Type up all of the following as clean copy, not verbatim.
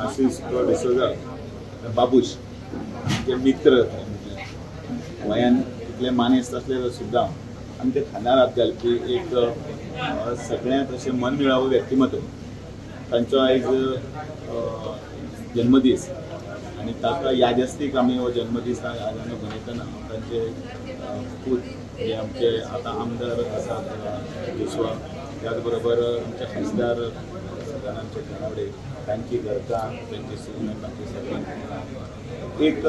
आशिष डिसोजा बाबूश जे मित्र वयान इतले मानेस्त असले सुद्धा आमी ते खांदारात घालपी एक सगळ्यांत अशें मनमिळावू व्यक्तिमत्व। तांचो आयज जन्मदीस आनी ताका यादस्तीक आमी हो जन्मदीस आज आमी मनयतना तांचे पूत जे आमचे आतां आमदार आसात विश्वा, त्याच बरोबर आमचे खासदार सदानंद शेटकावडे, तांची घरकां, तांची सून, तांची सगळीं एक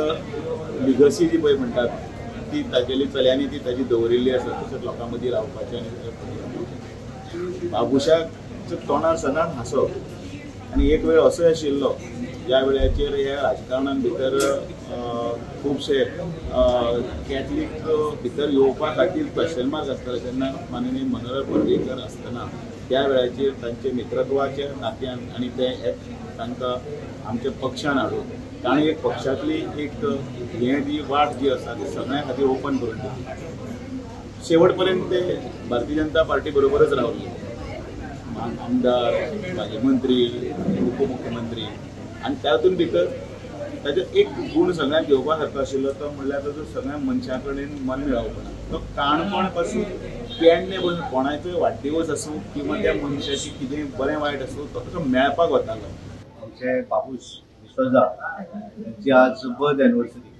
लिगसी जी पळय म्हणटात ती तागेली चल्यांनी ती ताजी दवरिल्ली आसा। तशेंच लोकां मदीं रावपाचें आनी बाबुशाक तोंडार सदांच हांसप। आनी एक वेळ असोय आशिल्लो ज्या वेळाचेर ह्या राजकारणान भितर खुबशे कॅथलीक भितर येवपा खातीर क्वेश्चन मार्क आसताले तेन्ना माननीय मनोहर पर्रीकर आसतना त्या वेळाचेर तांचे मित्रत्वाच्या नात्यान आनी ते तांकां आमच्या पक्षान हाडून ताणें एक पक्षांतली एक जी वाट जी आसा ती सगळ्यां खातीर ओपन करून दिली। शेवट पर्यंत ते भारतीय जनता पार्टी बरोबरच रावले, आमदार, माजी मंत्री, उपमुख्यमंत्री। आनी तातूंत भितर ताचो एक गूण सगळ्यांक घेवपा सारको आशिल्लो तो म्हणल्यार ताचो सगळ्या मनशां कडेन मनमेळावपणा। तो काणकोण पासून पेडणे पसून कोणाचोय वाडदिवस आसूं किंवा त्या मनशाची कितें बरें वायट आसूं तो मेळपाक वतालो। आमचे बाबूश डिसोजा त्यांची आज बर्थ एनिवर्सरी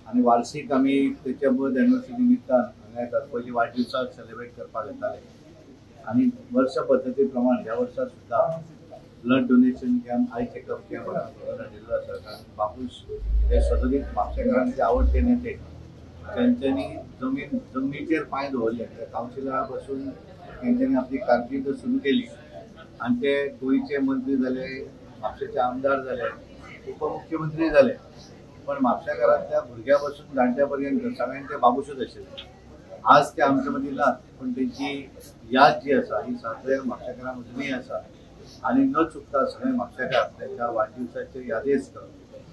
आनी वार्षिक आमी तेच्या बर्थ एनिवर्सरी निमित्तान हांगा येतात, पयली वाडदिवसाक सेलिब्रेट करपाक येताले। आनी वर्ष पद्दती प्रमाण ह्या वर्सा सुद्धा blood donation camp, I checkup camp हाडिल्लो आसा। कारण बाबूश हे सतत म्हापशेकारांचे आवडते नेते, त्यांच्यानी जमनीचेर पांय दवरले। कावन्सिलरा पासून तेंच्यांनी आपली कारकीर्द सुरू केली आनी ते गोंयचे मंत्री जाले, म्हापशेचे आमदार जाले, उपमुख्यमंत्री जाले। पण म्हापशेकारांतल्या भुरग्या पासून जाणट्या पर्यंत सगळ्यांचे बाबूशच आशिल्ले। आज ते आमचे मदीं नात, पण तेंची याद जी आसा ही सगळ्या म्हापशेकारां मदींय आसा। आनी न चुकता सगळे म्हापशेकार त्यांच्या वाडदिवसाचे यादेस्त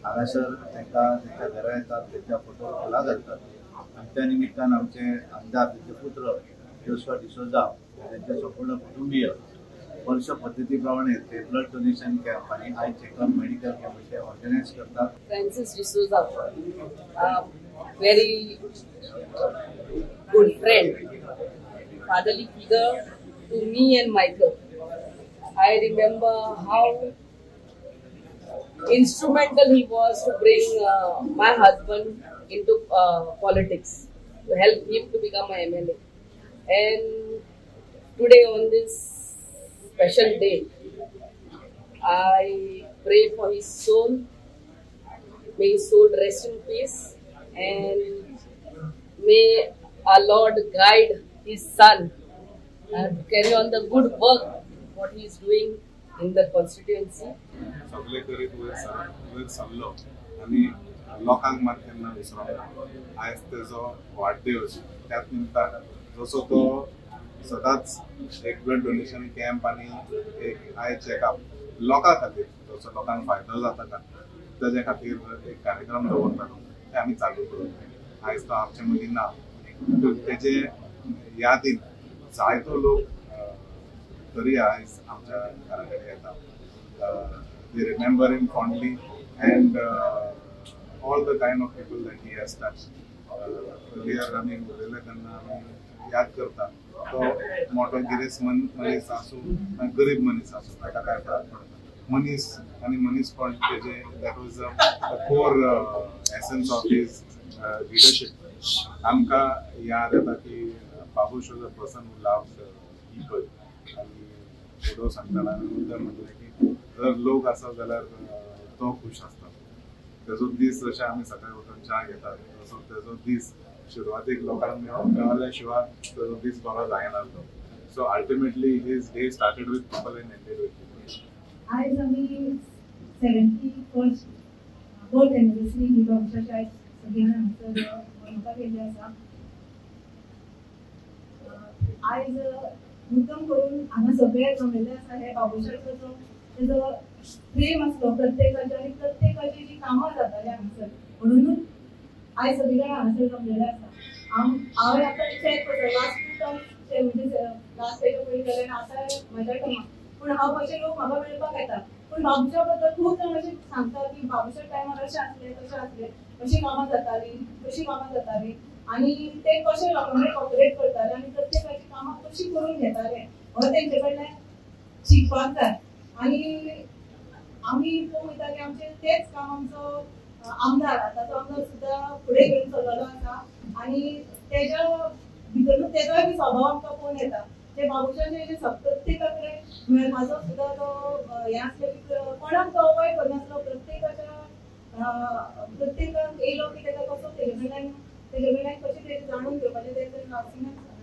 हांगासर तांकां त्यांच्या घरा येतात, त्यांच्या फोटोवर फुलां घालतात। आनी त्या निमित्तान आमचे आमदार, त्यांचे पुत्र जोशुआ डिसोजा, त्यांचे संपूर्ण कुटुंबीय वर्ष पद्धती प्रमाणे ते ब्लड डोनेशन कॅम्प आणि आय चेकअप, मेडिकल कॅम्प असे ऑर्गनायज करतात। Francis D'Souza, very good friend, fatherly figure to me and Michael. I remember how instrumental he was to bring my husband into politics, to help him to become an MLA. And today on this special day, I pray for his soul. May his soul rest in peace, and may our Lord guide his son and carry on the good work what he is doing in the constituency. सगळे करीत वयर सरलो आनी लोकांक मात केन्ना विसरना। आयज तेजो वाडदिवस, त्याच निमतान जसो तो सदांच एक ब्लड डोनेशन कॅम्प आनी एक आय चेकअप लोकां खातीर जसो लोकांक फायदो जाता तेजे खातीर एक कार्यक्रम दवरतालो ते आमी चालू करून। आयज तो आमचे मदीं ना, तेजे यादीन जायतो लोक तरी आयज आमच्या घरा कडेन येता। They remember him fondly and all the kind of people that he has touched. Earlier आमी उलयले तेन्ना आमी याद करता तो मोठो गिरेस्त मनीस आसूं, गरीब मनीस आसूं, ताका काय फरक पडना। मनीस आनी मनीसपण तेजे that was the core essence of his leadership. आमकां याद येता की Babush was a person who loved people आनी फुडो सांगताना मुद्दम म्हणलें की जर लोक आसा जाल्यार तो खूश आसता। तेजो दीस जशें आमी सकाळीं उठून च्या घेतात तसो तेजो दीस सुरवातेक लोकांक मेळल्या शिवाय तेजो दीस बरो जायनासलो। So ultimately his day started with people and ended with people. आयज आमी 71st बर्थ एनिवर्सरी ही अक्षरशः सगळ्यांनी हांगासर मनोवपाक येयल्ली आसा। आयज मुद्दम करून हांगा सगळे जमिल्ले आसा हे बाबूशाचो जो तेजो प्रेम आसलो प्रत्येकाचे आनी प्रत्येकाची जी कामां जाताली हांगासर, म्हणूनच आयज सगळे जाण हांगासर जमलेले आसा। हांवें आतां चॅक करता लास्ट टर्म म्हणजे लास्ट तेच्या पयलीं जाल्यार आतां म्हज्या टर्माक, पूण हांव अशे लोक म्हाका मेळपाक येता पण बाबूच्या बद्दल खूप जण असे सांगतात की बाबूच्या टायमार असे असले तसे असले, कशी कामां जाताली आणि ते कसे लोकांकडे कॉपरेट करताले आणि प्रत्येकाची कामां कशी करून घेताले हो तेंचे कडल्यान शिकपाक जाय. आणि आम्ही पळयता की आमचे तेच काम आमचो आमदार आताचो आमदार सुद्धा फुडें घेवन चललेलो आसा आणि तेज्या भितरूच तेजोय बी स्वभाव आमकां पळोवन येता. ते बाबूशाचे जे प्रत्येका कडेन म्हाजो सुद्धा तो हे आसले की कोणाक तो अवॉयड करनासलो, प्रत्येकाक येयलो की तेका कसो तेजे कडल्यान कशें तेजे जाणून घेवपाचें तेजे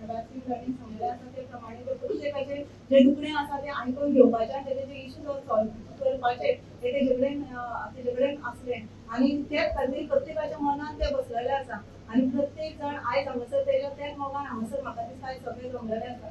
रासींग सांगलेलें आसा ते प्रमाणे ते प्रत्येकाचे जे दुखणें आसा ते आयकून घेवपाचें आनी तेजे जे इश्यू सॉल्व करपाचे ते तेजे कडेन आसलें आणि त्याच खातीर प्रत्येकाच्या मनात ते बसलेले आसा आणि प्रत्येक जण आयज हांगासर तेच्या त्याच मोगान हांगासर म्हाका दिसता सगळे जमलेले आसा.